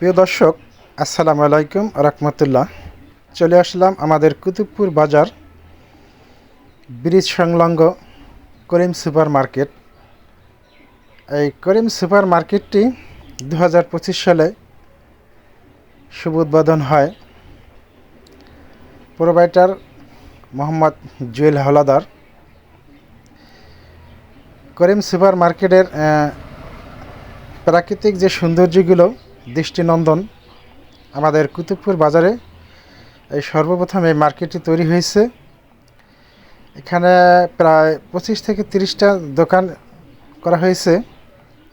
প্রিয় দর্শক, আসসালামু আলাইকুম রহমতুল্লাহ। চলে আসলাম আমাদের কুতুবপুর বাজার ব্রিজ সংলগ্ন করিম সুপার মার্কেট। এই করিম সুপার মার্কেটটি 2025 সালে শুভ উদ্বোধন হয়। প্রোভাইডার মোহাম্মদ জুয়েল হাওলাদার। করিম সুপার মার্কেটের প্রাকৃতিক যে সৌন্দর্যগুলো দৃষ্টিনন্দন, আমাদের কুতুবপুর বাজারে এই সর্বপ্রথম এই মার্কেটটি তৈরি হয়েছে। এখানে প্রায় 25 থেকে 30টা দোকান করা হয়েছে।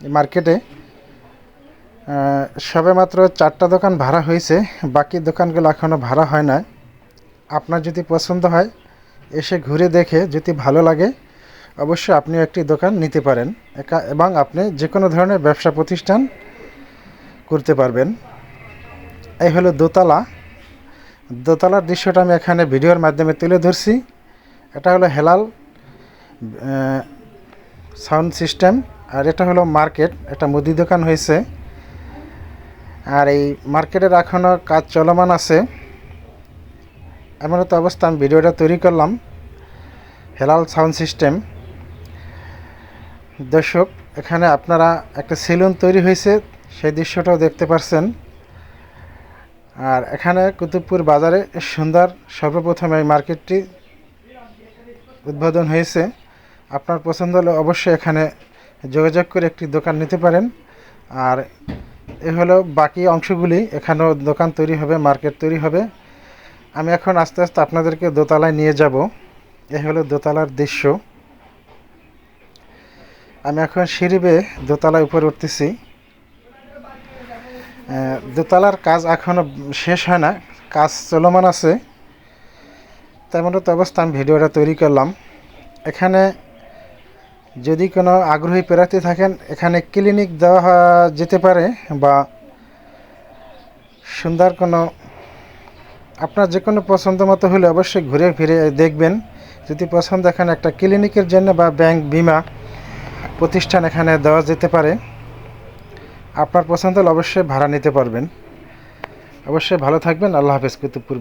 এই মার্কেটে সবে মাত্র 4টা দোকান ভাড়া হয়েছে, বাকি দোকানগুলো এখনও ভাড়া হয় না। আপনার যদি পছন্দ হয়, এসে ঘুরে দেখে যদি ভালো লাগে, অবশ্যই আপনিও একটি দোকান নিতে পারেন এবং আপনি যে কোনো ধরনের ব্যবসা প্রতিষ্ঠান করতে পারবেন। এই হলো দোতলার দৃশ্যটা আমি এখানে ভিডিওর মাধ্যমে তুলে ধরছি। এটা হলো হেলাল সাউন্ড সিস্টেম, আর এটা হলো মার্কেট। এটা মুদি দোকান হয়েছে, আর এই মার্কেটের এখনও কাজ চলমান আছে। এমন তো অবস্থা আমি ভিডিওটা তৈরি করলাম। Helal sound system. দর্শক, এখানে আপনারা একটা সেলুন তৈরি হয়েছে, সেই দৃশ্যটাও দেখতে পাচ্ছেন। আর এখানে কুতুবপুর বাজারে সুন্দর সর্বপ্রথম এই মার্কেটটি উদ্বোধন হয়েছে। আপনার পছন্দ হলে অবশ্যই এখানে যোগাযোগ করে একটি দোকান নিতে পারেন। আর এ হলো বাকি অংশগুলি, এখানেও দোকান তৈরি হবে, মার্কেট তৈরি হবে। আমি এখন আস্তে আস্তে আপনাদেরকে দোতলায় নিয়ে যাব। এ হলো দোতলার দৃশ্য। আমি এখন সিঁড়ি বেয়ে দোতলায় উপরে উঠতেছি। দোতলার কাজ এখনও শেষ হয় না, কাজ চলমান আছে। তেমন তো অবস্থা আমি ভিডিওটা তৈরি করলাম। এখানে যদি কোনো আগ্রহী প্রার্থী থাকেন, এখানে ক্লিনিক দেওয়া যেতে পারে, বা সুন্দর কোনো আপনার যে কোনো পছন্দ মতো হলে অবশ্যই ঘুরে ফিরে দেখবেন। যদি পছন্দ, এখানে একটা ক্লিনিকের জন্য বা ব্যাংক বিমা প্রতিষ্ঠান এখানে দেওয়া যেতে পারে। আপনার পছন্দ হলে অবশ্যই ভাড়া নিতে পারবেন। অবশ্যই ভালো থাকবেন। আল্লাহ হাফেজ। কুতুবপুর।